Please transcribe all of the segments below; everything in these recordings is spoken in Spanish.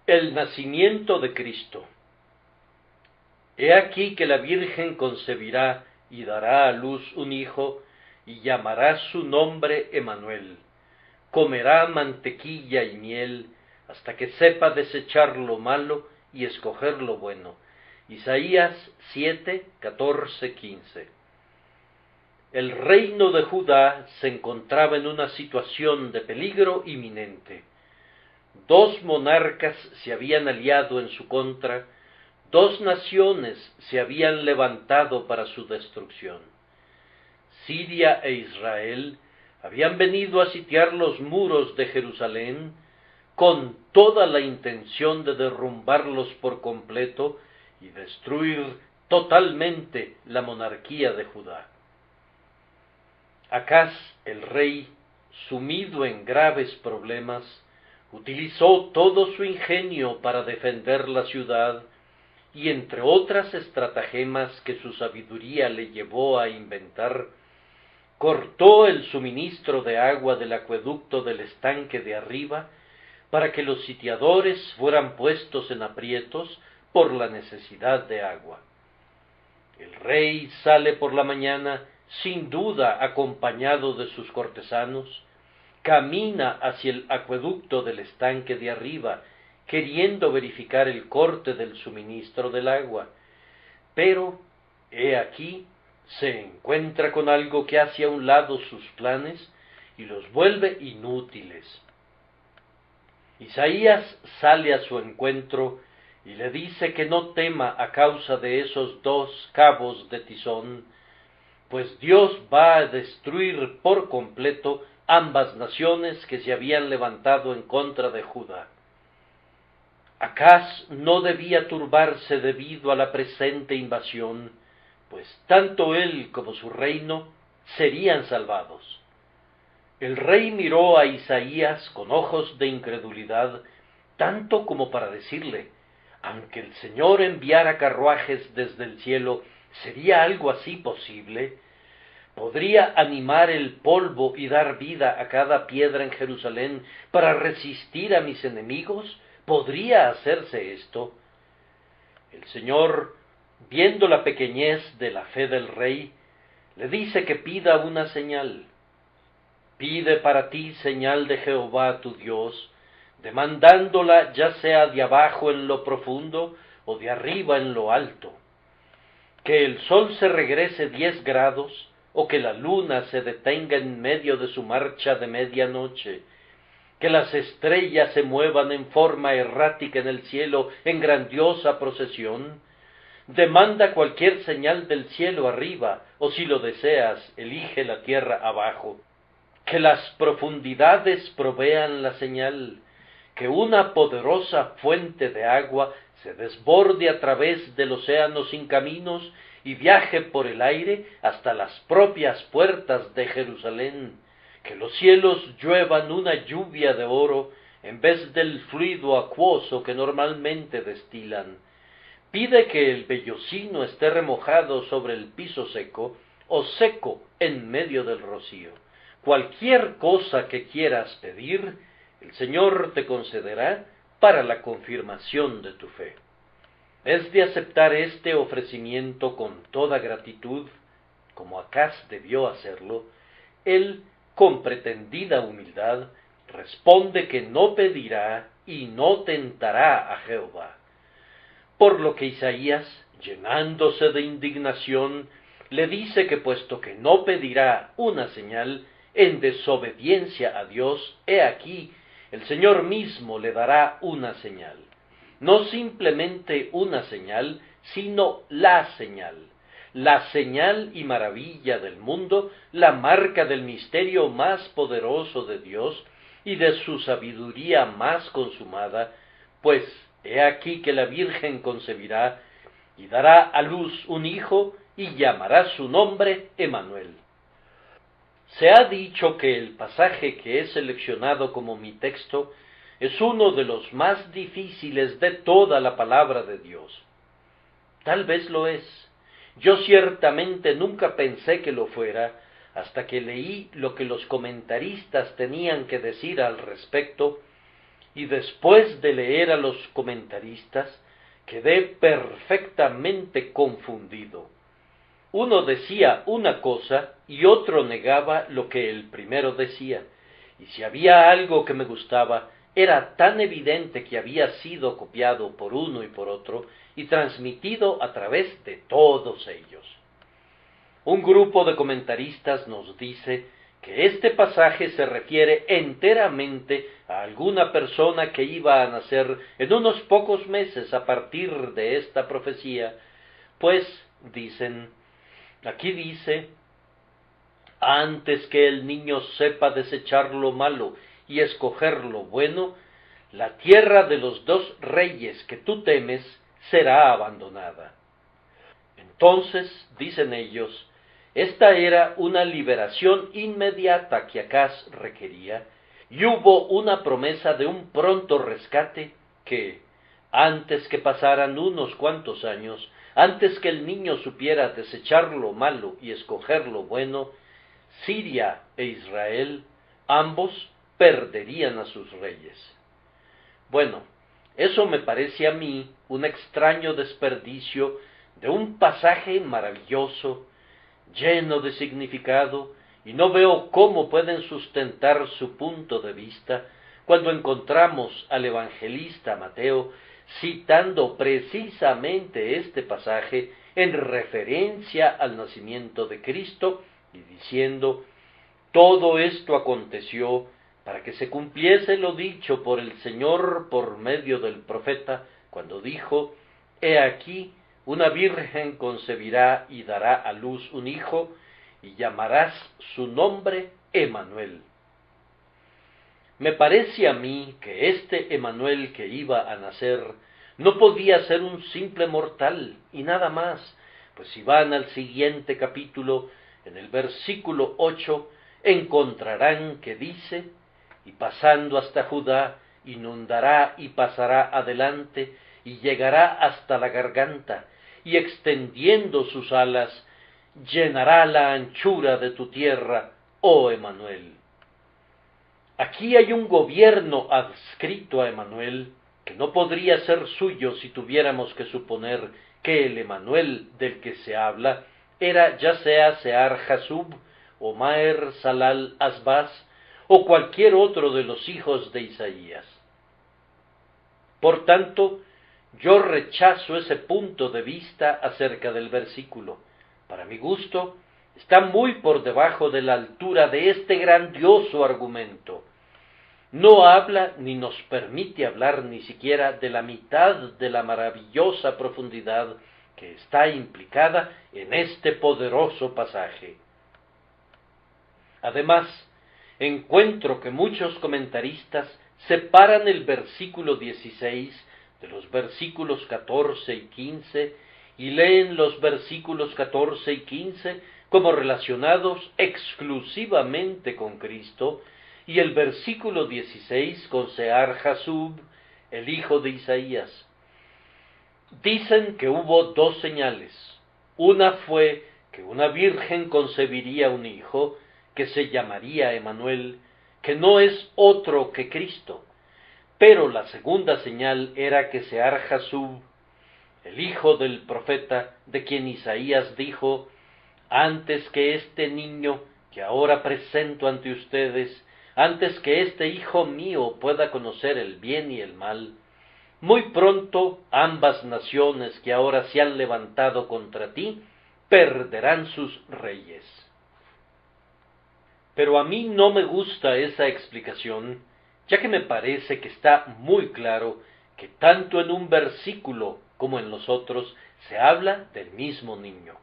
El nacimiento de Cristo. He aquí que la Virgen concebirá y dará a luz un hijo, y llamará su nombre Emmanuel. Comerá mantequilla y miel, hasta que sepa desechar lo malo y escoger lo bueno. Isaías 7, 14, 15. El reino de Judá se encontraba en una situación de peligro inminente. Dos monarcas se habían aliado en su contra, dos naciones se habían levantado para su destrucción. Siria e Israel habían venido a sitiar los muros de Jerusalén con toda la intención de derrumbarlos por completo y destruir totalmente la monarquía de Judá. Acaz, el rey, sumido en graves problemas, utilizó todo su ingenio para defender la ciudad y, entre otras estratagemas que su sabiduría le llevó a inventar, cortó el suministro de agua del acueducto del estanque de arriba para que los sitiadores fueran puestos en aprietos por la necesidad de agua. El rey sale por la mañana, sin duda acompañado de sus cortesanos, camina hacia el acueducto del estanque de arriba, queriendo verificar el corte del suministro del agua. Pero, he aquí, se encuentra con algo que hace a un lado sus planes y los vuelve inútiles. Isaías sale a su encuentro y le dice que no tema a causa de esos dos cabos de tizón, pues Dios va a destruir por completo ambas naciones que se habían levantado en contra de Judá. Acaz no debía turbarse debido a la presente invasión, pues tanto él como su reino serían salvados. El rey miró a Isaías con ojos de incredulidad, tanto como para decirle: aunque el Señor enviara carruajes desde el cielo, ¿sería algo así posible? ¿Podría animar el polvo y dar vida a cada piedra en Jerusalén para resistir a mis enemigos? ¿Podría hacerse esto? El Señor, viendo la pequeñez de la fe del rey, le dice que pida una señal. Pide para ti señal de Jehová tu Dios, demandándola ya sea de abajo en lo profundo o de arriba en lo alto. Que el sol se regrese 10 grados, o que la luna se detenga en medio de su marcha de medianoche, que las estrellas se muevan en forma errática en el cielo en grandiosa procesión. Demanda cualquier señal del cielo arriba, o si lo deseas, elige la tierra abajo. Que las profundidades provean la señal, que una poderosa fuente de agua se desborde a través del océano sin caminos y viaje por el aire hasta las propias puertas de Jerusalén, que los cielos lluevan una lluvia de oro en vez del fluido acuoso que normalmente destilan. Pide que el vellocino esté remojado sobre el piso seco o seco en medio del rocío. Cualquier cosa que quieras pedir, el Señor te concederá para la confirmación de tu fe. Es de aceptar este ofrecimiento con toda gratitud, como Acaz debió hacerlo. Él, con pretendida humildad, responde que no pedirá y no tentará a Jehová. Por lo que Isaías, llenándose de indignación, le dice que puesto que no pedirá una señal en desobediencia a Dios, he aquí, el Señor mismo le dará una señal. No simplemente una señal, sino la señal y maravilla del mundo, la marca del misterio más poderoso de Dios y de su sabiduría más consumada, pues he aquí que la Virgen concebirá y dará a luz un hijo y llamará su nombre Emmanuel. Se ha dicho que el pasaje que he seleccionado como mi texto es uno de los más difíciles de toda la palabra de Dios. Tal vez lo es. Yo ciertamente nunca pensé que lo fuera, hasta que leí lo que los comentaristas tenían que decir al respecto, y después de leer a los comentaristas, quedé perfectamente confundido. Uno decía una cosa y otro negaba lo que el primero decía, y si había algo que me gustaba, era tan evidente que había sido copiado por uno y por otro y transmitido a través de todos ellos. Un grupo de comentaristas nos dice que este pasaje se refiere enteramente a alguna persona que iba a nacer en unos pocos meses a partir de esta profecía, pues, dicen, aquí dice, antes que el niño sepa desechar lo malo y escoger lo bueno, la tierra de los dos reyes que tú temes será abandonada. Entonces, dicen ellos, esta era una liberación inmediata que Acaz requería, y hubo una promesa de un pronto rescate que, antes que pasaran unos cuantos años, antes que el niño supiera desechar lo malo y escoger lo bueno, Siria e Israel, ambos perderían a sus reyes. Bueno, eso me parece a mí un extraño desperdicio de un pasaje maravilloso, lleno de significado, y no veo cómo pueden sustentar su punto de vista cuando encontramos al evangelista Mateo citando precisamente este pasaje en referencia al nacimiento de Cristo y diciendo, todo esto aconteció para que se cumpliese lo dicho por el Señor por medio del profeta, cuando dijo, he aquí, una virgen concebirá y dará a luz un hijo, y llamarás su nombre Emanuel. Me parece a mí que este Emanuel que iba a nacer no podía ser un simple mortal y nada más, pues si van al siguiente capítulo, en el versículo 8, encontrarán que dice, y pasando hasta Judá, inundará y pasará adelante, y llegará hasta la garganta, y extendiendo sus alas, llenará la anchura de tu tierra, oh Emanuel. Aquí hay un gobierno adscrito a Emanuel, que no podría ser suyo si tuviéramos que suponer que el Emanuel del que se habla era ya sea Sear Jasub, o Maher Salal Asbaz, o cualquier otro de los hijos de Isaías. Por tanto, yo rechazo ese punto de vista acerca del versículo. Para mi gusto, está muy por debajo de la altura de este grandioso argumento. No habla ni nos permite hablar ni siquiera de la mitad de la maravillosa profundidad que está implicada en este poderoso pasaje. Además, encuentro que muchos comentaristas separan el versículo 16 de los versículos 14 y 15 y leen los versículos 14 y 15 como relacionados exclusivamente con Cristo y el versículo 16 con Sear Jasub, el hijo de Isaías. Dicen que hubo dos señales. Una fue que una virgen concebiría un hijo que se llamaría Emanuel, que no es otro que Cristo. Pero la segunda señal era que Sear Jasub, el hijo del profeta, de quien Isaías dijo, antes que este niño que ahora presento ante ustedes, antes que este hijo mío pueda conocer el bien y el mal, muy pronto ambas naciones que ahora se han levantado contra ti, perderán sus reyes. Pero a mí no me gusta esa explicación, ya que me parece que está muy claro que tanto en un versículo como en los otros se habla del mismo niño.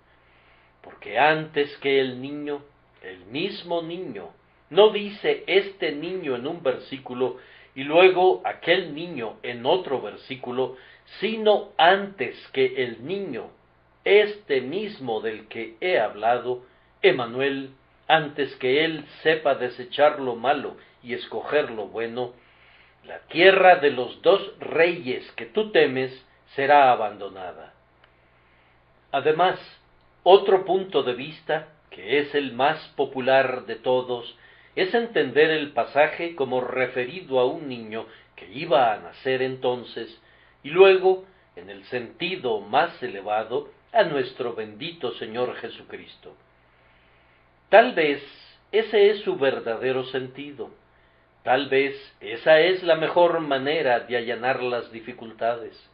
Porque antes que el niño, el mismo niño, no dice este niño en un versículo y luego aquel niño en otro versículo, sino antes que el niño, este mismo del que he hablado, Emanuel, antes que él sepa desechar lo malo y escoger lo bueno, la tierra de los dos reyes que tú temes será abandonada. Además, otro punto de vista, que es el más popular de todos, es entender el pasaje como referido a un niño que iba a nacer entonces, y luego, en el sentido más elevado, a nuestro bendito Señor Jesucristo. Tal vez ese es su verdadero sentido. Tal vez esa es la mejor manera de allanar las dificultades.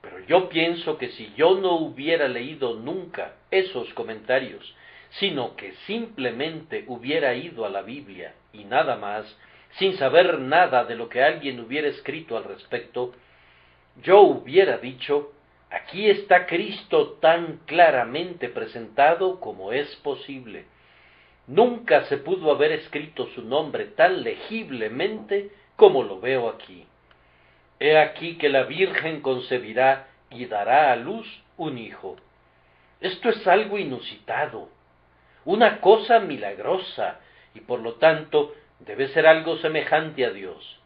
Pero yo pienso que si yo no hubiera leído nunca esos comentarios, sino que simplemente hubiera ido a la Biblia y nada más, sin saber nada de lo que alguien hubiera escrito al respecto, yo hubiera dicho: aquí está Cristo tan claramente presentado como es posible. Nunca se pudo haber escrito su nombre tan legiblemente como lo veo aquí. He aquí que la Virgen concebirá y dará a luz un hijo. Esto es algo inusitado, una cosa milagrosa, y por lo tanto debe ser algo semejante a Dios.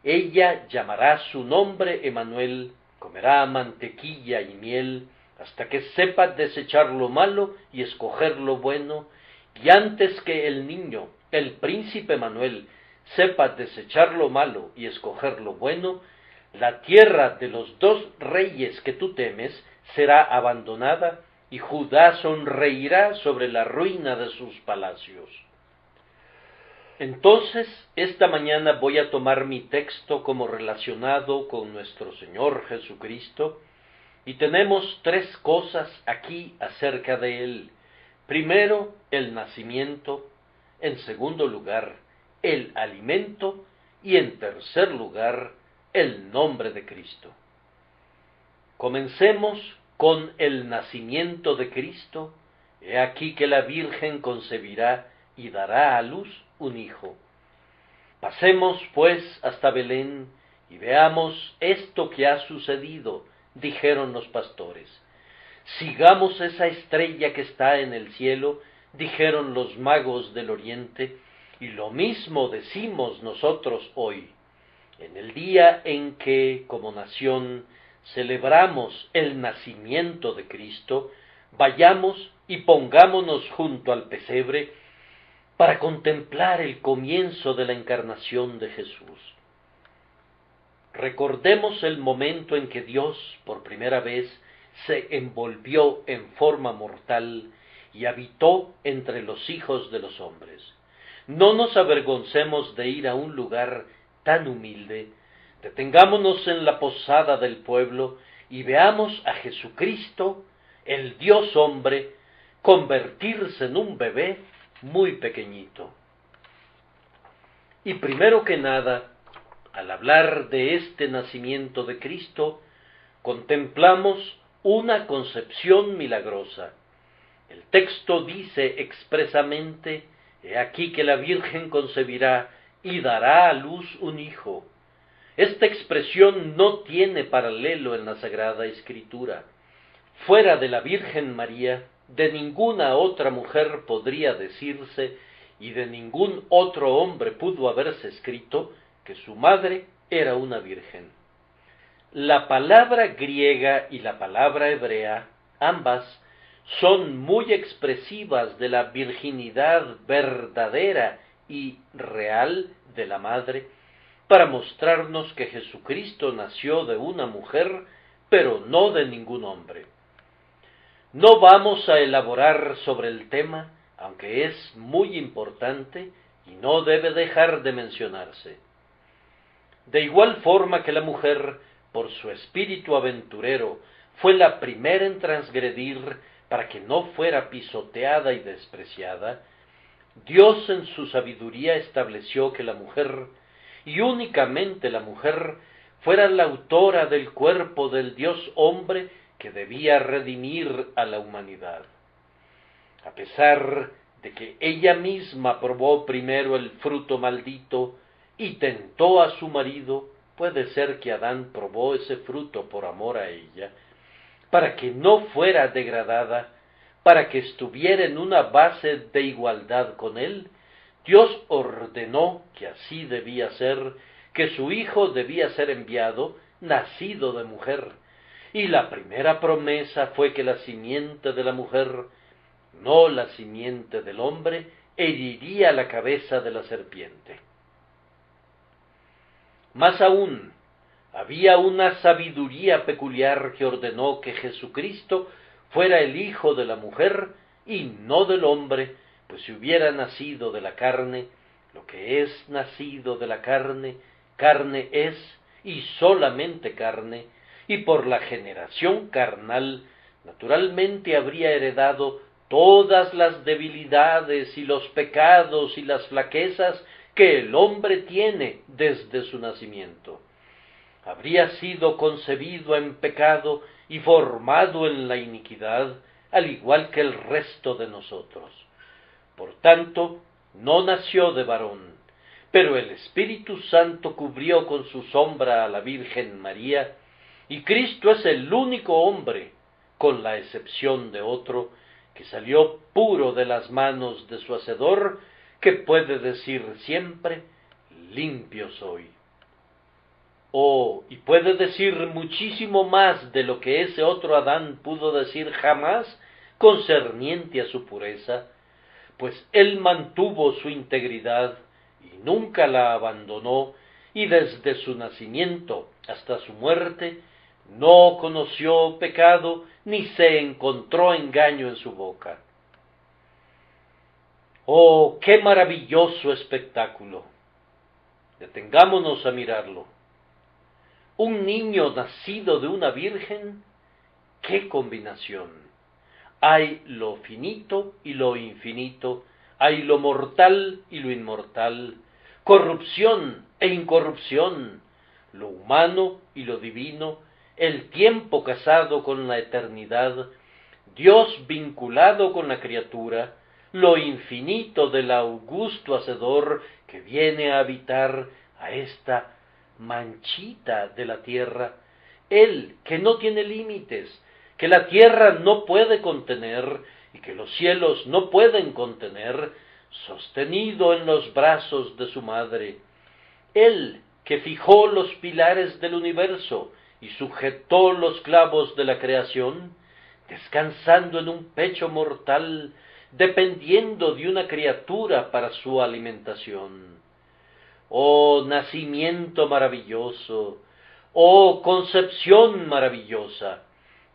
Ella llamará su nombre Emanuel, comerá mantequilla y miel, hasta que sepa desechar lo malo y escoger lo bueno, y antes que el niño, el príncipe Emanuel, sepa desechar lo malo y escoger lo bueno, la tierra de los dos reyes que tú temes será abandonada, y Judá sonreirá sobre la ruina de sus palacios. Entonces, esta mañana voy a tomar mi texto como relacionado con nuestro Señor Jesucristo, y tenemos tres cosas aquí acerca de Él. Primero, el nacimiento; en segundo lugar, el alimento; y en tercer lugar, el nombre de Cristo. Comencemos con el nacimiento de Cristo. He aquí que la Virgen concebirá y dará a luz un hijo. Pasemos, pues, hasta Belén y veamos esto que ha sucedido, dijeron los pastores. Sigamos esa estrella que está en el cielo, dijeron los magos del oriente, y lo mismo decimos nosotros hoy. En el día en que, como nación, celebramos el nacimiento de Cristo, vayamos y pongámonos junto al pesebre para contemplar el comienzo de la encarnación de Jesús. Recordemos el momento en que Dios, por primera vez, se envolvió en forma mortal y habitó entre los hijos de los hombres. No nos avergoncemos de ir a un lugar tan humilde. Detengámonos en la posada del pueblo y veamos a Jesucristo, el Dios hombre, convertirse en un bebé muy pequeñito. Y primero que nada, al hablar de este nacimiento de Cristo, contemplamos una concepción milagrosa. El texto dice expresamente: he aquí que la Virgen concebirá y dará a luz un hijo. Esta expresión no tiene paralelo en la Sagrada Escritura. Fuera de la Virgen María, de ninguna otra mujer podría decirse, y de ningún otro hombre pudo haberse escrito, que su madre era una virgen. La palabra griega y la palabra hebrea, ambas, son muy expresivas de la virginidad verdadera y real de la madre, para mostrarnos que Jesucristo nació de una mujer, pero no de ningún hombre. No vamos a elaborar sobre el tema, aunque es muy importante y no debe dejar de mencionarse. De igual forma que la mujer, por su espíritu aventurero, fue la primera en transgredir para que no fuera pisoteada y despreciada, Dios en su sabiduría estableció que la mujer, y únicamente la mujer, fuera la autora del cuerpo del Dios hombre que debía redimir a la humanidad. A pesar de que ella misma probó primero el fruto maldito y tentó a su marido, puede ser que Adán probó ese fruto por amor a ella, para que no fuera degradada, para que estuviera en una base de igualdad con él. Dios ordenó que así debía ser, que su hijo debía ser enviado, nacido de mujer, y la primera promesa fue que la simiente de la mujer, no la simiente del hombre, heriría la cabeza de la serpiente. Más aún, había una sabiduría peculiar que ordenó que Jesucristo fuera el Hijo de la mujer y no del hombre, pues si hubiera nacido de la carne, lo que es nacido de la carne, carne es, y solamente carne, y por la generación carnal, naturalmente habría heredado todas las debilidades y los pecados y las flaquezas que el hombre tiene desde su nacimiento. Habría sido concebido en pecado y formado en la iniquidad, al igual que el resto de nosotros. Por tanto, no nació de varón, pero el Espíritu Santo cubrió con su sombra a la Virgen María, y Cristo es el único hombre, con la excepción de otro, que salió puro de las manos de su Hacedor, que puede decir siempre, limpio soy. Y puede decir muchísimo más de lo que ese otro Adán pudo decir jamás concerniente a su pureza, pues él mantuvo su integridad y nunca la abandonó, y desde su nacimiento hasta su muerte no conoció pecado ni se encontró engaño en su boca. ¡Oh, qué maravilloso espectáculo! Detengámonos a mirarlo. Un niño nacido de una virgen, ¡qué combinación! Hay lo finito y lo infinito, hay lo mortal y lo inmortal, corrupción e incorrupción, lo humano y lo divino, el tiempo casado con la eternidad, Dios vinculado con la criatura, lo infinito del augusto Hacedor que viene a habitar a esta manchita de la tierra, Él que no tiene límites, que la tierra no puede contener y que los cielos no pueden contener, sostenido en los brazos de su madre. Él que fijó los pilares del universo y sujetó los clavos de la creación, descansando en un pecho mortal, dependiendo de una criatura para su alimentación. Oh nacimiento maravilloso, oh concepción maravillosa,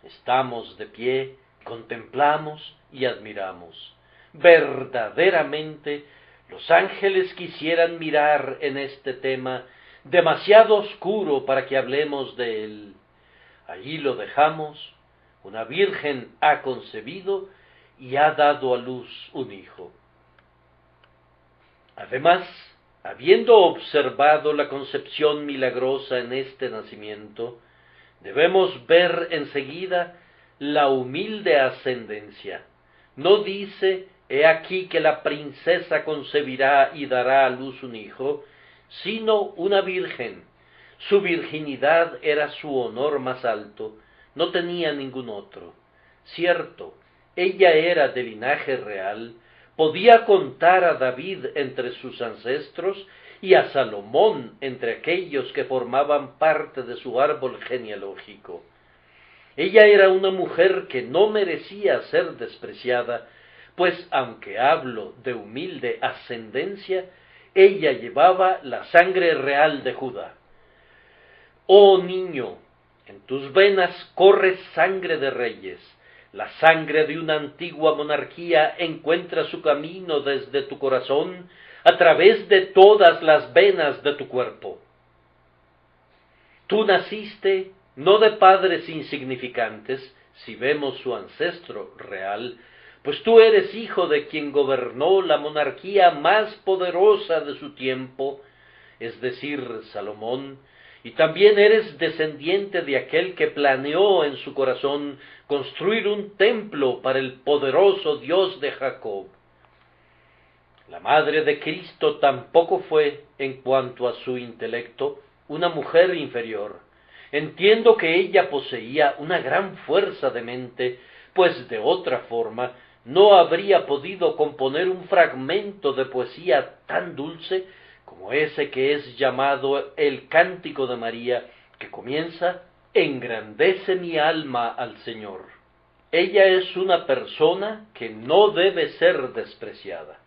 estamos de pie, contemplamos y admiramos. Verdaderamente, los ángeles quisieran mirar en este tema demasiado oscuro para que hablemos de él. Allí lo dejamos, una virgen ha concebido y ha dado a luz un hijo. Además, habiendo observado la concepción milagrosa en este nacimiento, debemos ver enseguida la humilde ascendencia. No dice, he aquí que la princesa concebirá y dará a luz un hijo, sino una virgen. Su virginidad era su honor más alto, no tenía ningún otro. Cierto, ella era de linaje real, podía contar a David entre sus ancestros y a Salomón entre aquellos que formaban parte de su árbol genealógico. Ella era una mujer que no merecía ser despreciada, pues aunque hablo de humilde ascendencia, ella llevaba la sangre real de Judá. Oh niño, en tus venas corre sangre de reyes. La sangre de una antigua monarquía encuentra su camino desde tu corazón a través de todas las venas de tu cuerpo. Tú naciste no de padres insignificantes, si vemos su ancestro real, pues tú eres hijo de quien gobernó la monarquía más poderosa de su tiempo, es decir, Salomón, y también eres descendiente de aquel que planeó en su corazón construir un templo para el poderoso Dios de Jacob. La madre de Cristo tampoco fue, en cuanto a su intelecto, una mujer inferior. Entiendo que ella poseía una gran fuerza de mente, pues de otra forma no habría podido componer un fragmento de poesía tan dulce como ese que es llamado el Cántico de María, que comienza: engrandece mi alma al Señor. Ella es una persona que no debe ser despreciada.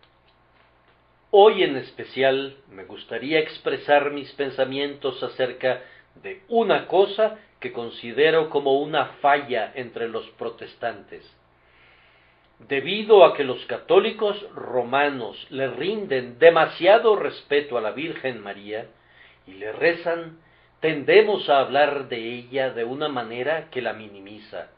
Hoy en especial me gustaría expresar mis pensamientos acerca de una cosa que considero como una falla entre los protestantes. Debido a que los católicos romanos le rinden demasiado respeto a la Virgen María y le rezan, tendemos a hablar de ella de una manera que la minimiza.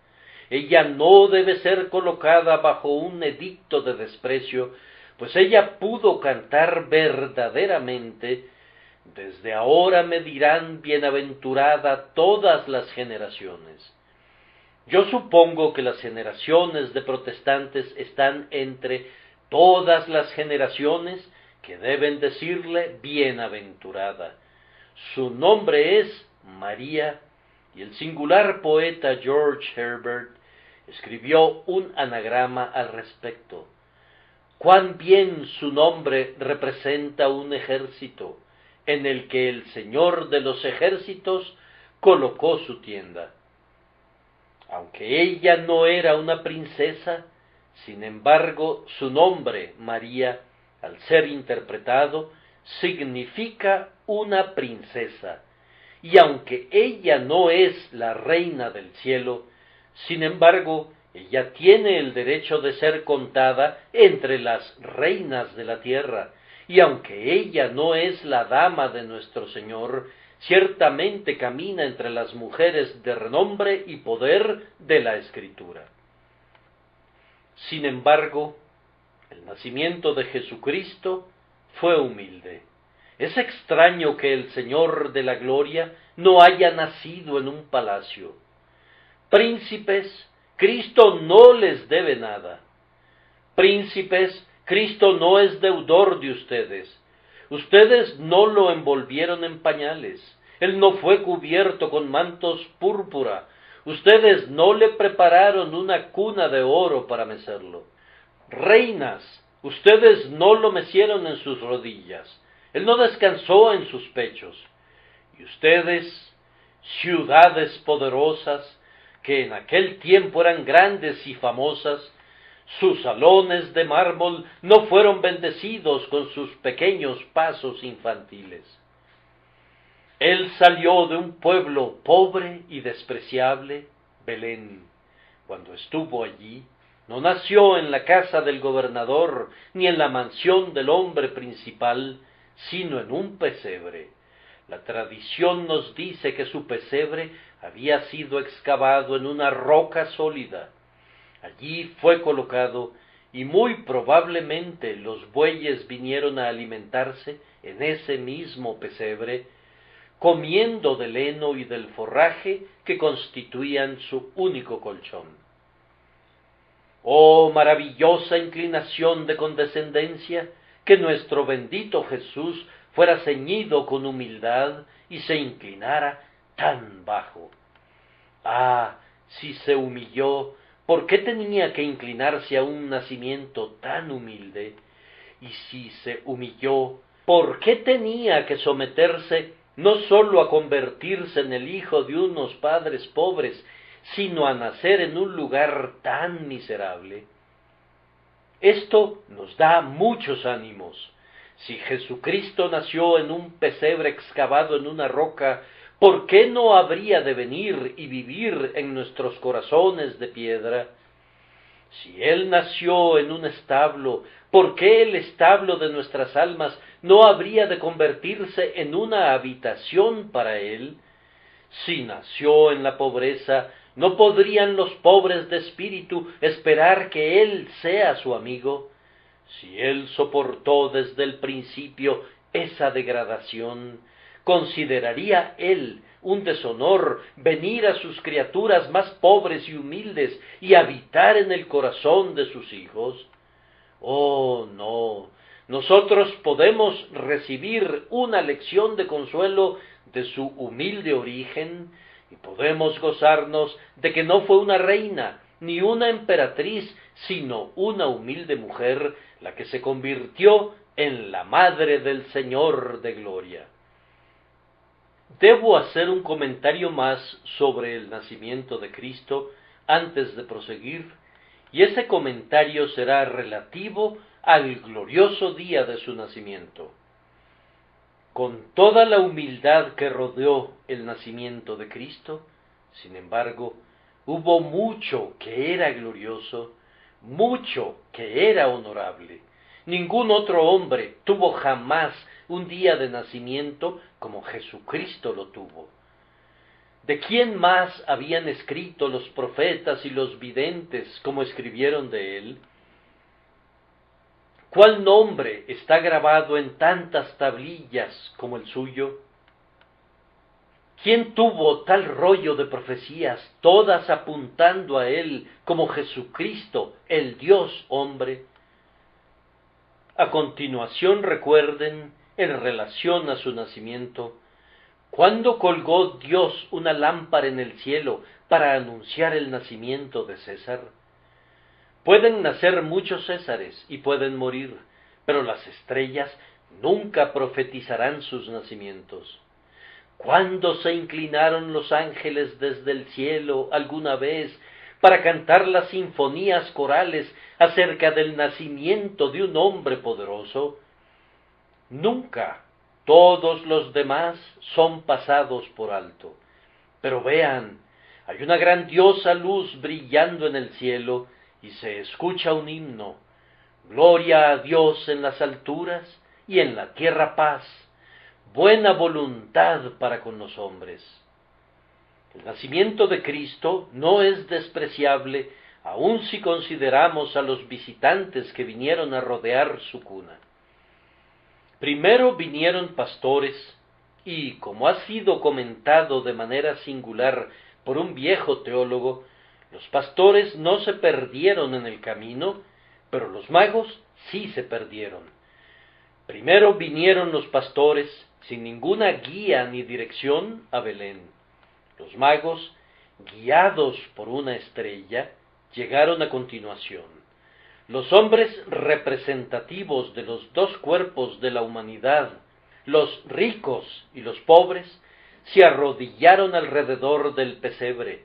Ella no debe ser colocada bajo un edicto de desprecio, pues ella pudo cantar verdaderamente: desde ahora me dirán bienaventurada todas las generaciones. Yo supongo que las generaciones de protestantes están entre todas las generaciones que deben decirle bienaventurada. Su nombre es María, y el singular poeta George Herbert escribió un anagrama al respecto. Cuán bien su nombre representa un ejército, en el que el Señor de los ejércitos colocó su tienda. Aunque ella no era una princesa, sin embargo, su nombre, María, al ser interpretado, significa una princesa. Y aunque ella no es la reina del cielo, sin embargo, ella tiene el derecho de ser contada entre las reinas de la tierra, y aunque ella no es la dama de nuestro Señor, ciertamente camina entre las mujeres de renombre y poder de la Escritura. Sin embargo, el nacimiento de Jesucristo fue humilde. Es extraño que el Señor de la gloria no haya nacido en un palacio. Príncipes, Cristo no les debe nada. Príncipes, Cristo no es deudor de ustedes. Ustedes no lo envolvieron en pañales. Él no fue cubierto con mantos púrpura. Ustedes no le prepararon una cuna de oro para mecerlo. Reinas, ustedes no lo mecieron en sus rodillas. Él no descansó en sus pechos. Y ustedes, ciudades poderosas, que en aquel tiempo eran grandes y famosas, sus salones de mármol no fueron bendecidos con sus pequeños pasos infantiles. Él salió de un pueblo pobre y despreciable, Belén. Cuando estuvo allí, no nació en la casa del gobernador, ni en la mansión del hombre principal, sino en un pesebre. La tradición nos dice que su pesebre había sido excavado en una roca sólida. Allí fue colocado, y muy probablemente los bueyes vinieron a alimentarse en ese mismo pesebre, comiendo del heno y del forraje que constituían su único colchón. Oh maravillosa inclinación de condescendencia, que nuestro bendito Jesús fuera ceñido con humildad y se inclinara tan bajo. Ah, si se humilló, ¿por qué tenía que inclinarse a un nacimiento tan humilde? Y si se humilló, ¿por qué tenía que someterse no sólo a convertirse en el hijo de unos padres pobres, sino a nacer en un lugar tan miserable? Esto nos da muchos ánimos. Si Jesucristo nació en un pesebre excavado en una roca, ¿por qué no habría de venir y vivir en nuestros corazones de piedra? Si Él nació en un establo, ¿por qué el establo de nuestras almas no habría de convertirse en una habitación para Él? Si nació en la pobreza, ¿no podrían los pobres de espíritu esperar que Él sea su amigo? Si Él soportó desde el principio esa degradación, ¿consideraría Él un deshonor venir a sus criaturas más pobres y humildes y habitar en el corazón de sus hijos? Oh, no. Nosotros podemos recibir una lección de consuelo de su humilde origen, y podemos gozarnos de que no fue una reina ni una emperatriz, sino una humilde mujer la que se convirtió en la madre del Señor de gloria. Debo hacer un comentario más sobre el nacimiento de Cristo antes de proseguir, y ese comentario será relativo al glorioso día de su nacimiento. Con toda la humildad que rodeó el nacimiento de Cristo, sin embargo, hubo mucho que era glorioso, mucho que era honorable. Ningún otro hombre tuvo jamás un día de nacimiento como Jesucristo lo tuvo. ¿De quién más habían escrito los profetas y los videntes como escribieron de él? ¿Cuál nombre está grabado en tantas tablillas como el suyo? ¿Quién tuvo tal rollo de profecías, todas apuntando a él como Jesucristo, el Dios hombre? A continuación recuerden, en relación a su nacimiento, ¿cuándo colgó Dios una lámpara en el cielo para anunciar el nacimiento de César? Pueden nacer muchos Césares y pueden morir, pero las estrellas nunca profetizarán sus nacimientos. ¿Cuándo se inclinaron los ángeles desde el cielo alguna vez para cantar las sinfonías corales acerca del nacimiento de un hombre poderoso? Nunca. Todos los demás son pasados por alto. Pero vean, hay una grandiosa luz brillando en el cielo y se escucha un himno: Gloria a Dios en las alturas y en la tierra paz, buena voluntad para con los hombres. El nacimiento de Cristo no es despreciable, aun si consideramos a los visitantes que vinieron a rodear su cuna. Primero vinieron pastores, y, como ha sido comentado de manera singular por un viejo teólogo, los pastores no se perdieron en el camino, pero los magos sí se perdieron. Primero vinieron los pastores, sin ninguna guía ni dirección, a Belén. Los magos, guiados por una estrella, llegaron a continuación. Los hombres representativos de los dos cuerpos de la humanidad, los ricos y los pobres, se arrodillaron alrededor del pesebre,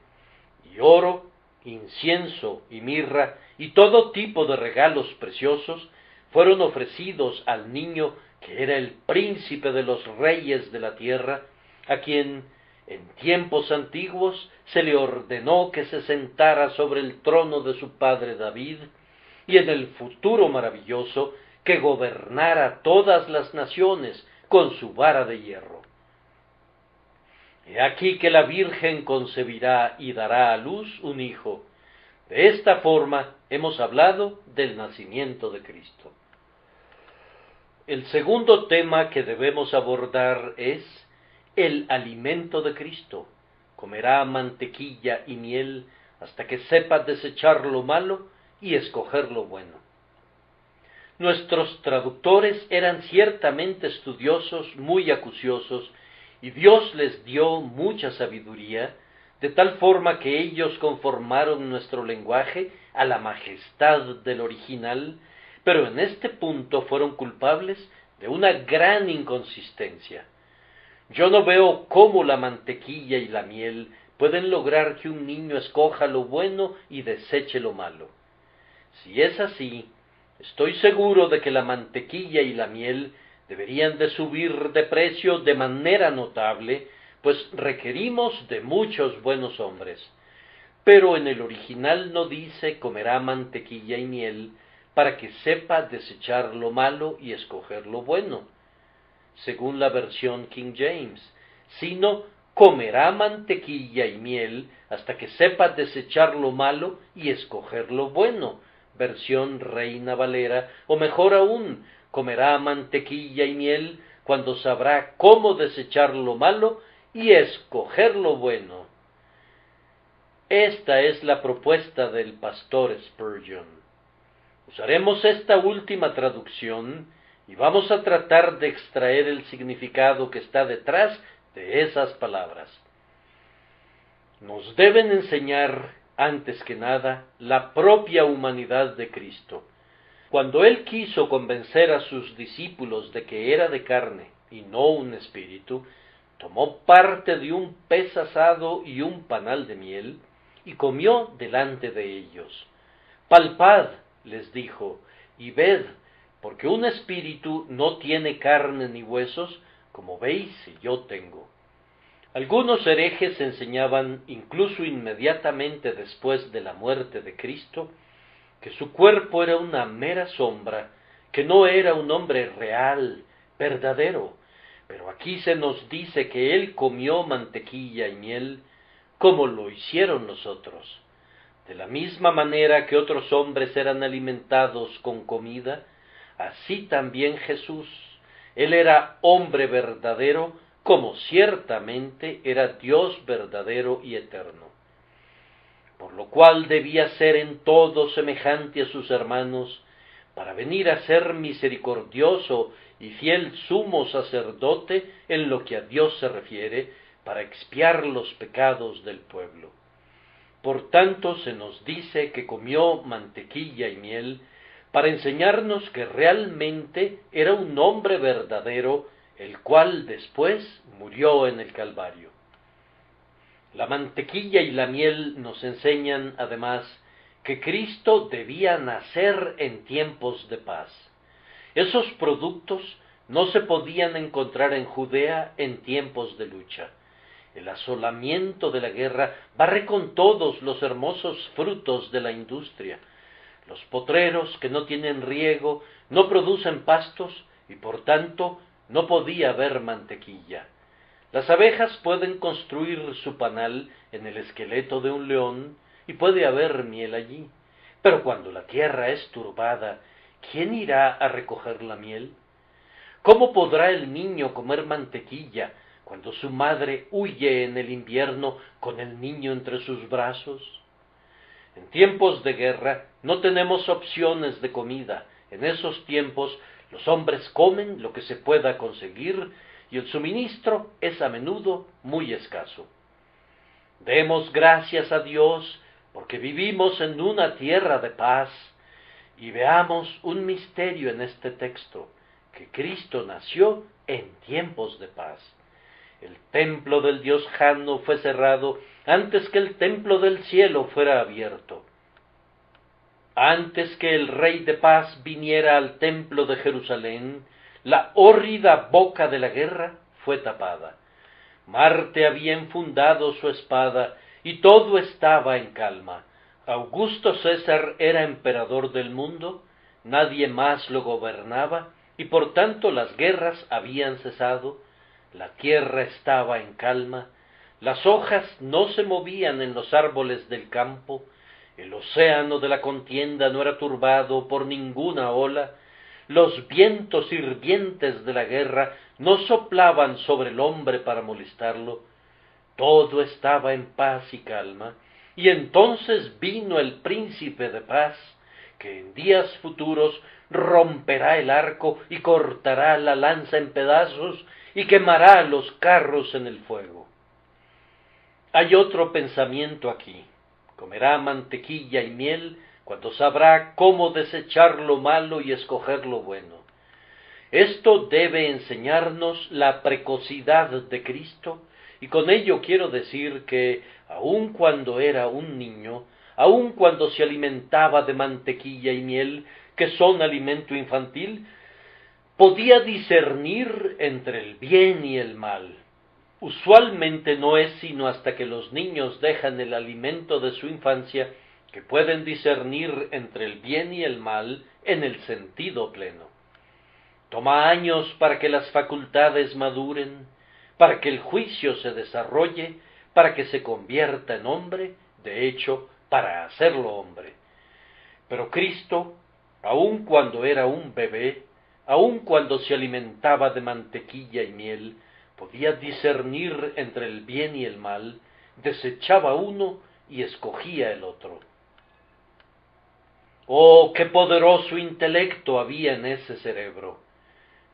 y oro, incienso y mirra y todo tipo de regalos preciosos fueron ofrecidos al niño que era el príncipe de los reyes de la tierra, a quien en tiempos antiguos se le ordenó que se sentara sobre el trono de su padre David, y en el futuro maravilloso que gobernara todas las naciones con su vara de hierro. He aquí que la Virgen concebirá y dará a luz un hijo. De esta forma hemos hablado del nacimiento de Cristo. El segundo tema que debemos abordar es el alimento de Cristo. Comerá mantequilla y miel hasta que sepa desechar lo malo y escoger lo bueno. Nuestros traductores eran ciertamente estudiosos, muy acuciosos, y Dios les dio mucha sabiduría, de tal forma que ellos conformaron nuestro lenguaje a la majestad del original, pero en este punto fueron culpables de una gran inconsistencia. Yo no veo cómo la mantequilla y la miel pueden lograr que un niño escoja lo bueno y deseche lo malo. Si es así, estoy seguro de que la mantequilla y la miel deberían de subir de precio de manera notable, pues requerimos de muchos buenos hombres. Pero en el original no dice comerá mantequilla y miel para que sepa desechar lo malo y escoger lo bueno, según la versión King James, sino comerá mantequilla y miel hasta que sepa desechar lo malo y escoger lo bueno, versión Reina Valera, o mejor aún, comerá mantequilla y miel cuando sabrá cómo desechar lo malo y escoger lo bueno. Esta es la propuesta del pastor Spurgeon. Usaremos esta última traducción y vamos a tratar de extraer el significado que está detrás de esas palabras. Nos deben enseñar, antes que nada, la propia humanidad de Cristo. Cuando Él quiso convencer a sus discípulos de que era de carne y no un espíritu, tomó parte de un pez asado y un panal de miel, y comió delante de ellos. Palpad, les dijo, y ved, porque un espíritu no tiene carne ni huesos, como veis yo tengo. Algunos herejes enseñaban, incluso inmediatamente después de la muerte de Cristo, que su cuerpo era una mera sombra, que no era un hombre real, verdadero, pero aquí se nos dice que él comió mantequilla y miel, como lo hicieron los otros. De la misma manera que otros hombres eran alimentados con comida, así también Jesús. Él era hombre verdadero, como ciertamente era Dios verdadero y eterno. Por lo cual debía ser en todo semejante a sus hermanos, para venir a ser misericordioso y fiel sumo sacerdote en lo que a Dios se refiere, para expiar los pecados del pueblo. Por tanto se nos dice que comió mantequilla y miel, para enseñarnos que realmente era un hombre verdadero, el cual después murió en el Calvario. La mantequilla y la miel nos enseñan, además, que Cristo debía nacer en tiempos de paz. Esos productos no se podían encontrar en Judea en tiempos de lucha. El asolamiento de la guerra barre con todos los hermosos frutos de la industria. Los potreros que no tienen riego no producen pastos y por tanto no podía haber mantequilla. Las abejas pueden construir su panal en el esqueleto de un león y puede haber miel allí. Pero cuando la tierra es turbada, ¿quién irá a recoger la miel? ¿Cómo podrá el niño comer mantequilla cuando su madre huye en el invierno con el niño entre sus brazos? En tiempos de guerra no tenemos opciones de comida. En esos tiempos los hombres comen lo que se pueda conseguir y el suministro es a menudo muy escaso. Demos gracias a Dios porque vivimos en una tierra de paz y veamos un misterio en este texto, que Cristo nació en tiempos de paz. El templo del Dios Jano fue cerrado antes que el templo del cielo fuera abierto. Antes que el Rey de paz viniera al templo de Jerusalén, la hórrida boca de la guerra fue tapada. Marte había enfundado su espada y todo estaba en calma. Augusto César era emperador del mundo, nadie más lo gobernaba y por tanto las guerras habían cesado, la tierra estaba en calma, las hojas no se movían en los árboles del campo, el océano de la contienda no era turbado por ninguna ola, los vientos hirvientes de la guerra no soplaban sobre el hombre para molestarlo, todo estaba en paz y calma, y entonces vino el príncipe de paz, que en días futuros romperá el arco y cortará la lanza en pedazos y quemará los carros en el fuego. Hay otro pensamiento aquí. Comerá mantequilla y miel cuando sabrá cómo desechar lo malo y escoger lo bueno. Esto debe enseñarnos la precocidad de Cristo, y con ello quiero decir que, aun cuando era un niño, aun cuando se alimentaba de mantequilla y miel, que son alimento infantil, podía discernir entre el bien y el mal. Usualmente no es sino hasta que los niños dejan el alimento de su infancia que pueden discernir entre el bien y el mal en el sentido pleno. Toma años para que las facultades maduren, para que el juicio se desarrolle, para que se convierta en hombre, de hecho, para hacerlo hombre. Pero Cristo, aun cuando era un bebé, aun cuando se alimentaba de mantequilla y miel, podía discernir entre el bien y el mal, desechaba uno y escogía el otro. ¡Oh, qué poderoso intelecto había en ese cerebro!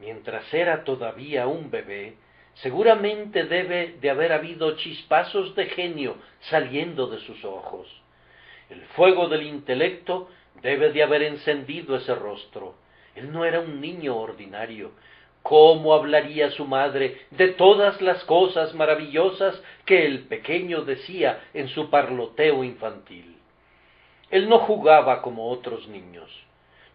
Mientras era todavía un bebé, seguramente debe de haber habido chispazos de genio saliendo de sus ojos. El fuego del intelecto debe de haber encendido ese rostro. Él no era un niño ordinario. ¿Cómo hablaría su madre de todas las cosas maravillosas que el pequeño decía en su parloteo infantil? Él no jugaba como otros niños.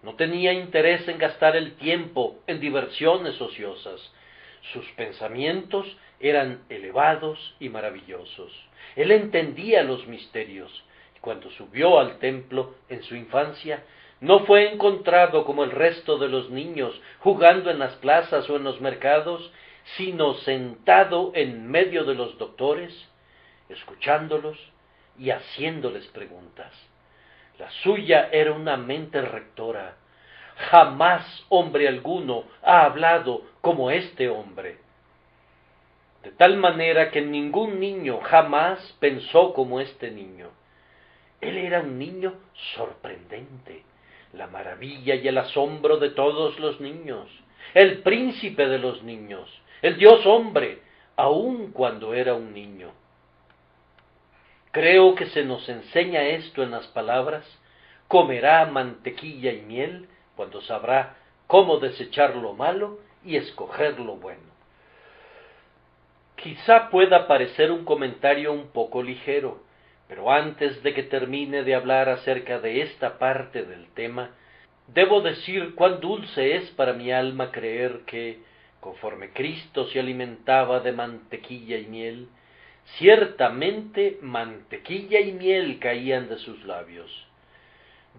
No tenía interés en gastar el tiempo en diversiones ociosas. Sus pensamientos eran elevados y maravillosos. Él entendía los misterios, y cuando subió al templo en su infancia, no fue encontrado como el resto de los niños jugando en las plazas o en los mercados, sino sentado en medio de los doctores, escuchándolos y haciéndoles preguntas. La suya era una mente rectora. Jamás hombre alguno ha hablado como este hombre. De tal manera que ningún niño jamás pensó como este niño. Él era un niño sorprendente, la maravilla y el asombro de todos los niños, el príncipe de los niños, el Dios hombre, aun cuando era un niño. Creo que se nos enseña esto en las palabras: comerá mantequilla y miel cuando sabrá cómo desechar lo malo y escoger lo bueno. Quizá pueda parecer un comentario un poco ligero, pero antes de que termine de hablar acerca de esta parte del tema, debo decir cuán dulce es para mi alma creer que, conforme Cristo se alimentaba de mantequilla y miel, ciertamente mantequilla y miel caían de sus labios.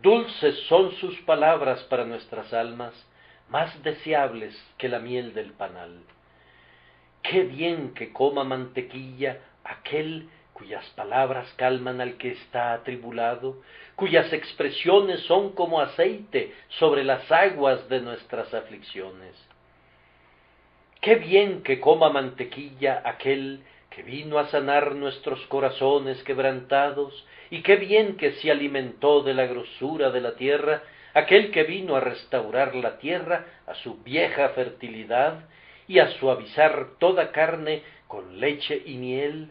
Dulces son sus palabras para nuestras almas, más deseables que la miel del panal. Qué bien que coma mantequilla aquel cuyas palabras calman al que está atribulado, cuyas expresiones son como aceite sobre las aguas de nuestras aflicciones. Qué bien que coma mantequilla aquel que vino a sanar nuestros corazones quebrantados, y qué bien que se alimentó de la grosura de la tierra, aquel que vino a restaurar la tierra a su vieja fertilidad y a suavizar toda carne con leche y miel,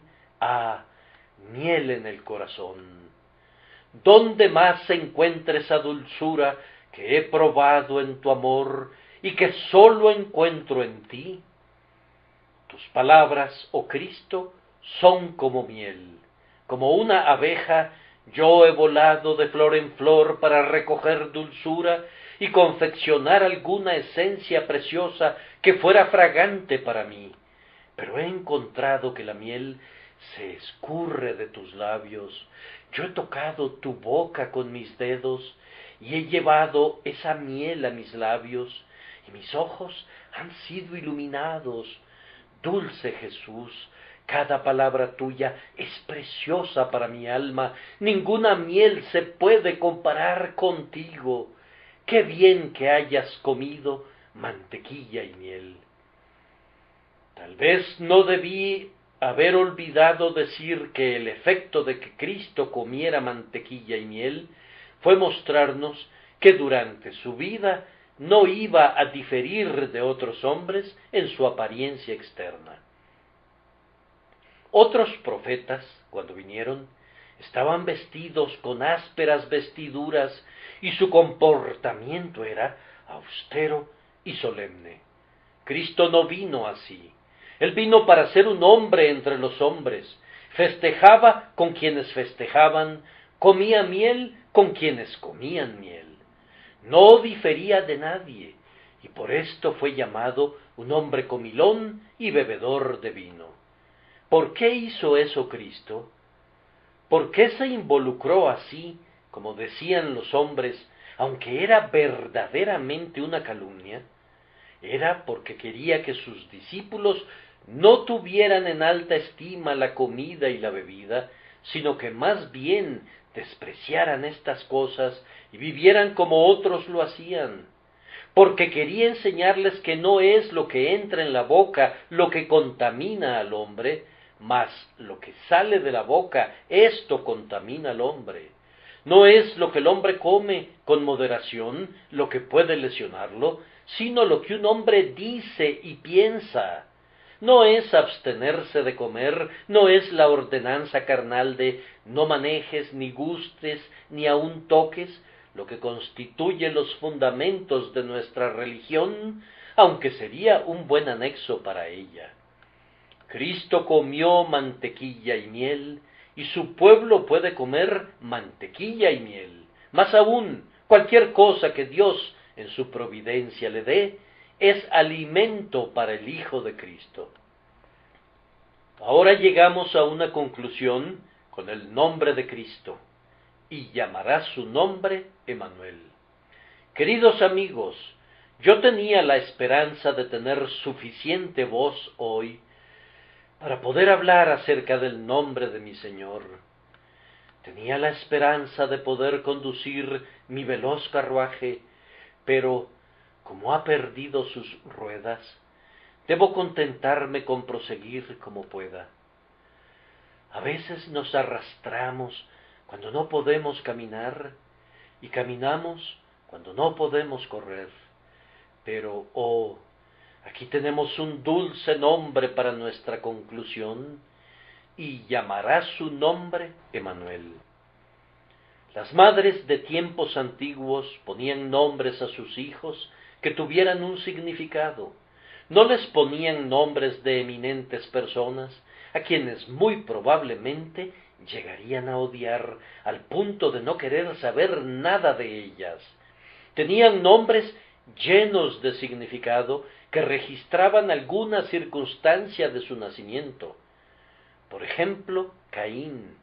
miel en el corazón. ¿Dónde más se encuentra esa dulzura que he probado en tu amor y que sólo encuentro en ti? Tus palabras, oh Cristo, son como miel. Como una abeja, yo he volado de flor en flor para recoger dulzura y confeccionar alguna esencia preciosa que fuera fragante para mí. Pero he encontrado que la miel se escurre de tus labios. Yo he tocado tu boca con mis dedos y he llevado esa miel a mis labios, y mis ojos han sido iluminados. Dulce Jesús, cada palabra tuya es preciosa para mi alma. Ninguna miel se puede comparar contigo. Qué bien que hayas comido mantequilla y miel. Tal vez no debí haber olvidado decir que el efecto de que Cristo comiera mantequilla y miel fue mostrarnos que durante su vida no iba a diferir de otros hombres en su apariencia externa. Otros profetas, cuando vinieron, estaban vestidos con ásperas vestiduras y su comportamiento era austero y solemne. Cristo no vino así. Él vino para ser un hombre entre los hombres, festejaba con quienes festejaban, comía miel con quienes comían miel. No difería de nadie, y por esto fue llamado un hombre comilón y bebedor de vino. ¿Por qué hizo eso Cristo? ¿Por qué se involucró así, como decían los hombres, aunque era verdaderamente una calumnia? Era porque quería que sus discípulos no tuvieran en alta estima la comida y la bebida, sino que más bien despreciaran estas cosas y vivieran como otros lo hacían, porque quería enseñarles que no es lo que entra en la boca lo que contamina al hombre, mas lo que sale de la boca, esto contamina al hombre. No es lo que el hombre come con moderación lo que puede lesionarlo, sino lo que un hombre dice y piensa. No es abstenerse de comer, no es la ordenanza carnal de no manejes, ni gustes, ni aun toques, lo que constituye los fundamentos de nuestra religión, aunque sería un buen anexo para ella. Cristo comió mantequilla y miel, y su pueblo puede comer mantequilla y miel. Más aún, Cualquier cosa que Dios en su providencia le dé es alimento para el Hijo de Cristo. Ahora llegamos a una conclusión con el nombre de Cristo, y llamará su nombre Emmanuel. Queridos amigos, yo tenía la esperanza de tener suficiente voz hoy para poder hablar acerca del nombre de mi Señor. Tenía la esperanza de poder conducir mi veloz carruaje, pero como ha perdido sus ruedas, debo contentarme con proseguir como pueda. A veces nos arrastramos cuando no podemos caminar y caminamos cuando no podemos correr. Pero, aquí tenemos un dulce nombre para nuestra conclusión, y llamará su nombre Emmanuel. Las madres de tiempos antiguos ponían nombres a sus hijos que tuvieran un significado. No les ponían nombres de eminentes personas, a quienes muy probablemente llegarían a odiar al punto de no querer saber nada de ellas. Tenían nombres llenos de significado que registraban alguna circunstancia de su nacimiento. Por ejemplo, Caín: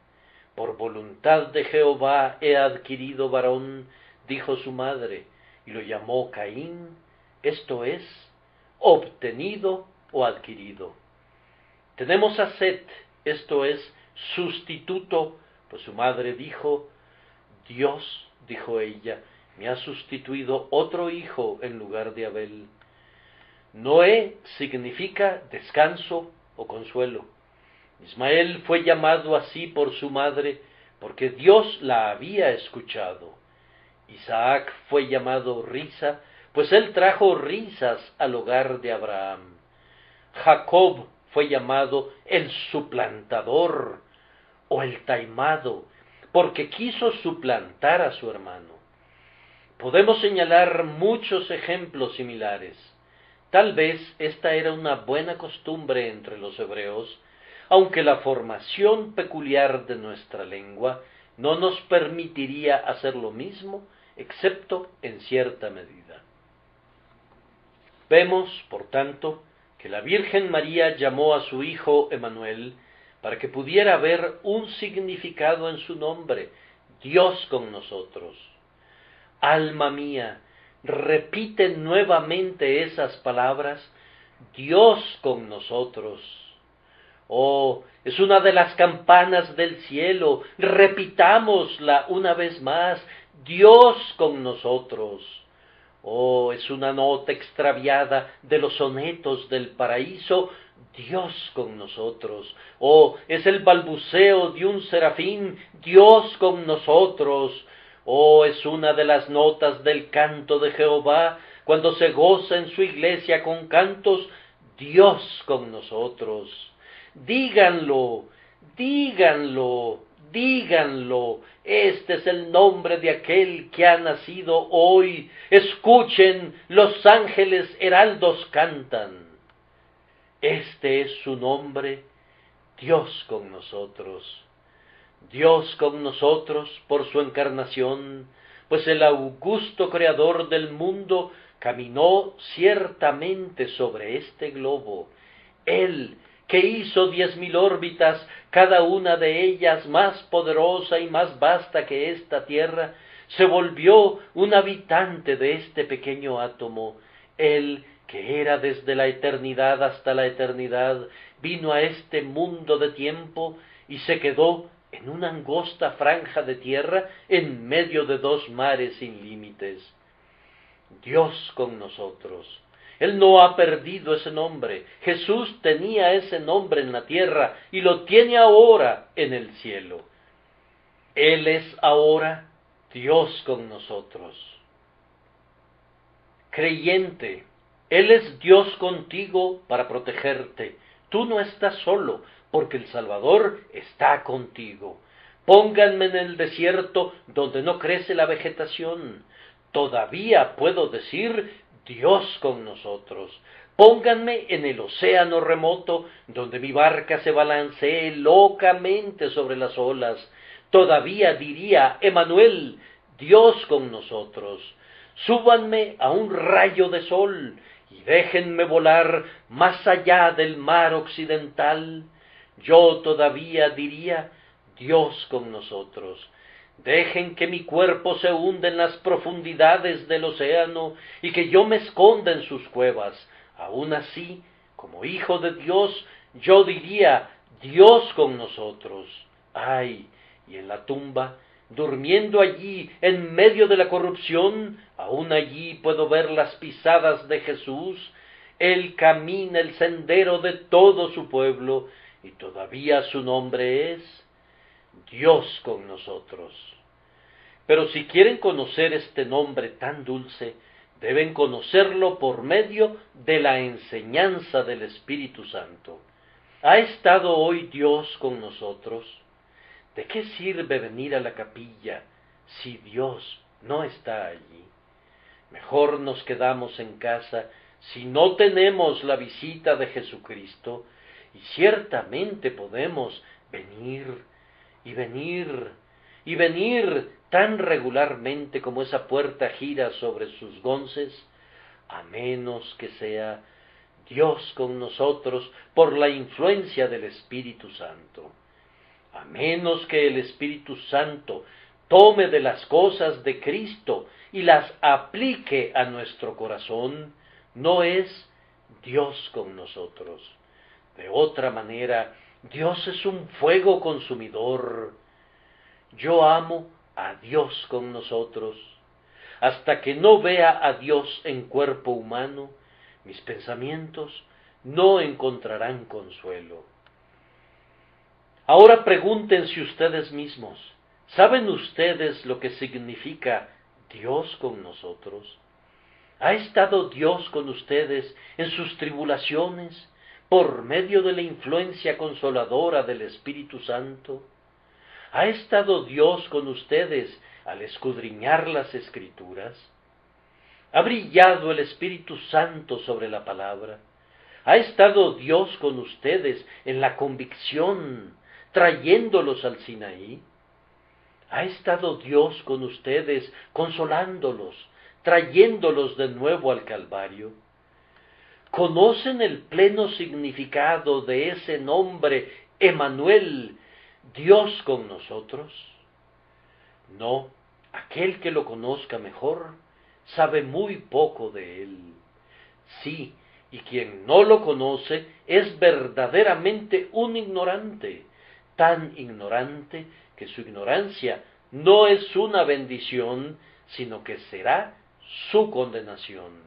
por voluntad de Jehová he adquirido varón, dijo su madre, y lo llamó Caín, esto es, obtenido o adquirido. Tenemos a Set, esto es, sustituto, pues su madre dijo: Dios, dijo ella, me ha sustituido otro hijo en lugar de Abel. Noé significa descanso o consuelo. Ismael fue llamado así por su madre porque Dios la había escuchado. Isaac fue llamado risa, pues él trajo risas al hogar de Abraham. Jacob fue llamado el suplantador o el taimado, porque quiso suplantar a su hermano. Podemos señalar muchos ejemplos similares. Tal vez esta era una buena costumbre entre los hebreos, aunque la formación peculiar de nuestra lengua no nos permitiría hacer lo mismo, excepto en cierta medida. Vemos, por tanto, que la Virgen María llamó a su hijo Emmanuel para que pudiera haber un significado en su nombre: Dios con nosotros. Alma mía, repite nuevamente esas palabras: Dios con nosotros. Es una de las campanas del cielo, repitámosla una vez más: Dios con nosotros. Es una nota extraviada de los sonetos del paraíso: Dios con nosotros. Es el balbuceo de un serafín: Dios con nosotros. Es una de las notas del canto de Jehová, cuando se goza en su iglesia con cantos: Dios con nosotros. Díganlo, díganlo, díganlo, este es el nombre de aquel que ha nacido hoy. Escuchen, los ángeles heraldos cantan. Este es su nombre, Dios con nosotros. Dios con nosotros por su encarnación, pues el augusto creador del mundo caminó ciertamente sobre este globo. Él, que hizo 10,000 órbitas, cada una de ellas más poderosa y más vasta que esta tierra, se volvió un habitante de este pequeño átomo. Él, que era desde la eternidad hasta la eternidad, vino a este mundo de tiempo y se quedó en una angosta franja de tierra en medio de 2 mares sin límites. Dios con nosotros. Él no ha perdido ese nombre. Jesús tenía ese nombre en la tierra y lo tiene ahora en el cielo. Él es ahora Dios con nosotros. Creyente, Él es Dios contigo para protegerte. Tú no estás solo, porque el Salvador está contigo. Pónganme en el desierto donde no crece la vegetación. Todavía puedo decir: Dios con nosotros. Pónganme en el océano remoto, donde mi barca se balancee locamente sobre las olas. Todavía diría: Emmanuel, Dios con nosotros. Súbanme a un rayo de sol y déjenme volar más allá del mar occidental. Yo todavía diría, Dios con nosotros. Dejen que mi cuerpo se hunda en las profundidades del océano y que yo me esconda en sus cuevas. Aún así, como hijo de Dios, yo diría, Dios con nosotros. Ay, y en la tumba, durmiendo allí en medio de la corrupción, aún allí puedo ver las pisadas de Jesús. Él camina el sendero de todo su pueblo y todavía su nombre es Dios con nosotros. Pero si quieren conocer este nombre tan dulce, deben conocerlo por medio de la enseñanza del Espíritu Santo. ¿Ha estado hoy Dios con nosotros? ¿De qué sirve venir a la capilla si Dios no está allí? Mejor nos quedamos en casa si no tenemos la visita de Jesucristo, y ciertamente podemos venir y venir y venir tan regularmente como esa puerta gira sobre sus gonces, a menos que sea Dios con nosotros por la influencia del Espíritu Santo. A menos que el Espíritu Santo tome de las cosas de Cristo y las aplique a nuestro corazón, no es Dios con nosotros. De otra manera, Dios es un fuego consumidor. Yo amo a Dios con nosotros. Hasta que no vea a Dios en cuerpo humano, mis pensamientos no encontrarán consuelo. Ahora pregúntense ustedes mismos, ¿saben ustedes lo que significa Dios con nosotros? ¿Ha estado Dios con ustedes en sus tribulaciones por medio de la influencia consoladora del Espíritu Santo? ¿Ha estado Dios con ustedes al escudriñar las Escrituras? ¿Ha brillado el Espíritu Santo sobre la palabra? ¿Ha estado Dios con ustedes en la convicción, trayéndolos al Sinaí? ¿Ha estado Dios con ustedes, consolándolos, trayéndolos de nuevo al Calvario? ¿Conocen el pleno significado de ese nombre, Emmanuel, Dios con nosotros? No, aquel que lo conozca mejor sabe muy poco de él. Sí, y quien no lo conoce es verdaderamente un ignorante, tan ignorante que su ignorancia no es una bendición, sino que será su condenación.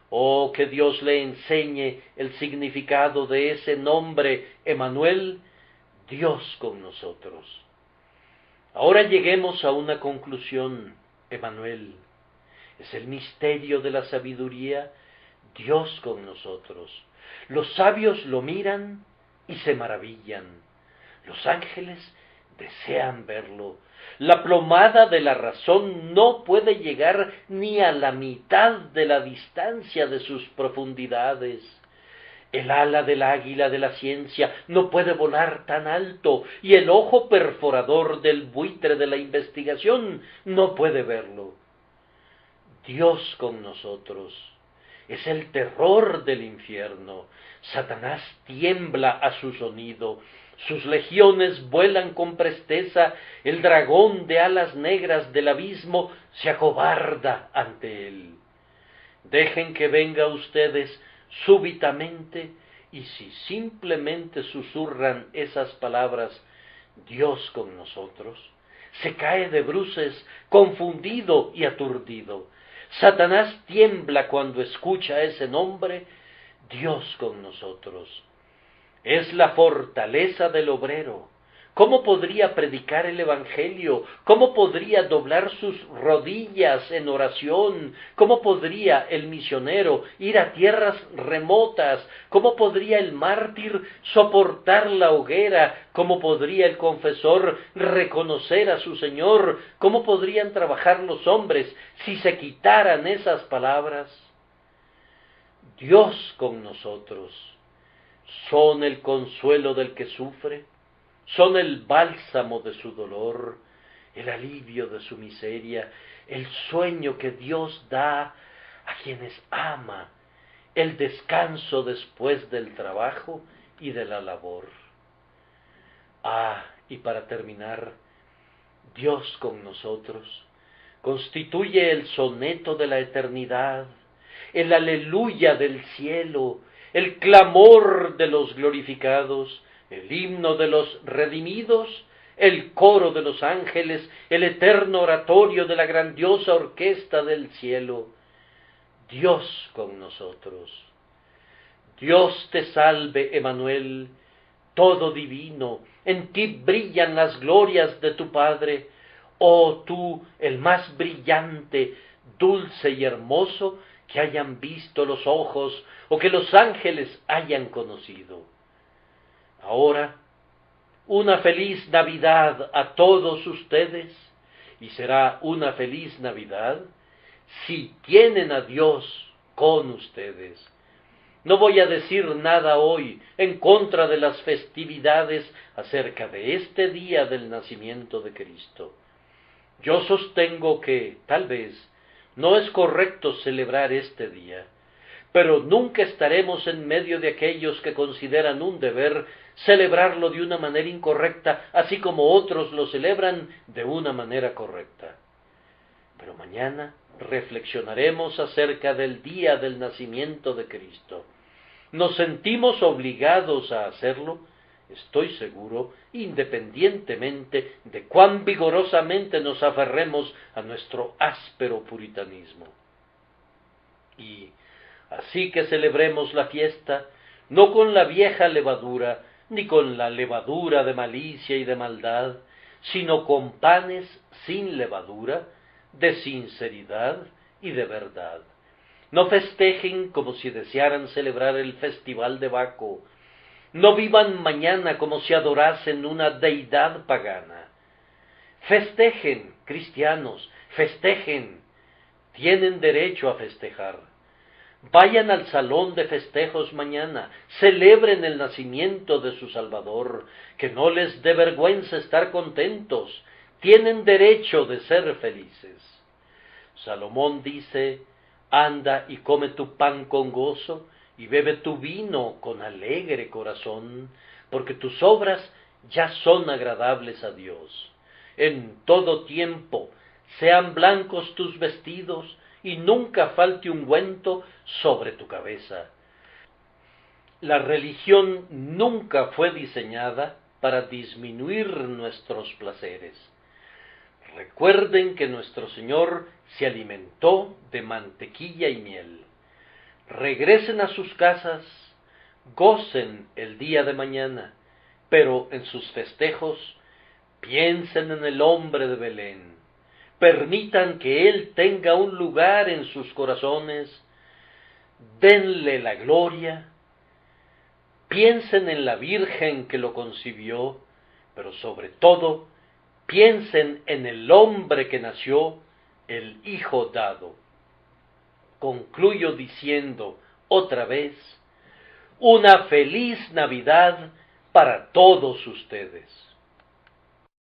Oh, que Dios le enseñe el significado de ese nombre, Emmanuel, Dios con nosotros. Ahora lleguemos a una conclusión, Emmanuel. Es el misterio de la sabiduría, Dios con nosotros. Los sabios lo miran y se maravillan. Los ángeles desean verlo. La plomada de la razón no puede llegar ni a la mitad de la distancia de sus profundidades. El ala del águila de la ciencia no puede volar tan alto, y el ojo perforador del buitre de la investigación no puede verlo. Dios con nosotros es el terror del infierno. Satanás tiembla a su sonido, sus legiones vuelan con presteza, el dragón de alas negras del abismo se acobarda ante él. Dejen que venga a ustedes súbitamente, y si simplemente susurran esas palabras, Dios con nosotros, se cae de bruces, confundido y aturdido. Satanás tiembla cuando escucha ese nombre, Dios con nosotros. Es la fortaleza del obrero. ¿Cómo podría predicar el Evangelio? ¿Cómo podría doblar sus rodillas en oración? ¿Cómo podría el misionero ir a tierras remotas? ¿Cómo podría el mártir soportar la hoguera? ¿Cómo podría el confesor reconocer a su Señor? ¿Cómo podrían trabajar los hombres si se quitaran esas palabras? Dios con nosotros. ¿Son el consuelo del que sufre? ¿Son el bálsamo de su dolor? el alivio de su miseria, el sueño que Dios da a quienes ama, el descanso después del trabajo y de la labor. Y para terminar, Dios con nosotros constituye el soneto de la eternidad, el aleluya del cielo, el clamor de los glorificados, el himno de los redimidos, el coro de los ángeles, el eterno oratorio de la grandiosa orquesta del cielo. Dios con nosotros. Dios te salve, Emmanuel, todo divino, en ti brillan las glorias de tu Padre, oh tú, el más brillante, dulce y hermoso que hayan visto los ojos o que los ángeles hayan conocido. Ahora, una feliz Navidad a todos ustedes, y será una feliz Navidad si tienen a Dios con ustedes. No voy a decir nada hoy en contra de las festividades acerca de este día del nacimiento de Cristo. Yo sostengo que, tal vez, no es correcto celebrar este día, pero nunca estaremos en medio de aquellos que consideran un deber celebrarlo de una manera incorrecta, así como otros lo celebran de una manera correcta. Pero mañana reflexionaremos acerca del día del nacimiento de Cristo. Nos sentimos obligados a hacerlo, estoy seguro, independientemente de cuán vigorosamente nos aferremos a nuestro áspero puritanismo. Y así que celebremos la fiesta, no con la vieja levadura, ni con la levadura de malicia y de maldad, sino con panes sin levadura, de sinceridad y de verdad. No festejen como si desearan celebrar el festival de Baco. No vivan mañana como si adorasen una deidad pagana. Festejen, cristianos, festejen. Tienen derecho a festejar. Vayan al salón de festejos mañana, celebren el nacimiento de su Salvador, que no les dé vergüenza estar contentos, tienen derecho de ser felices. Salomón dice: anda y come tu pan con gozo, y bebe tu vino con alegre corazón, porque tus obras ya son agradables a Dios. En todo tiempo sean blancos tus vestidos, y nunca falte ungüento sobre tu cabeza. La religión nunca fue diseñada para disminuir nuestros placeres. Recuerden que nuestro Señor se alimentó de mantequilla y miel. Regresen a sus casas, gocen el día de mañana, pero en sus festejos piensen en el hombre de Belén. Permitan que Él tenga un lugar en sus corazones, denle la gloria, piensen en la Virgen que lo concibió, pero sobre todo, piensen en el hombre que nació, el Hijo dado. Concluyo diciendo otra vez: una feliz Navidad para todos ustedes.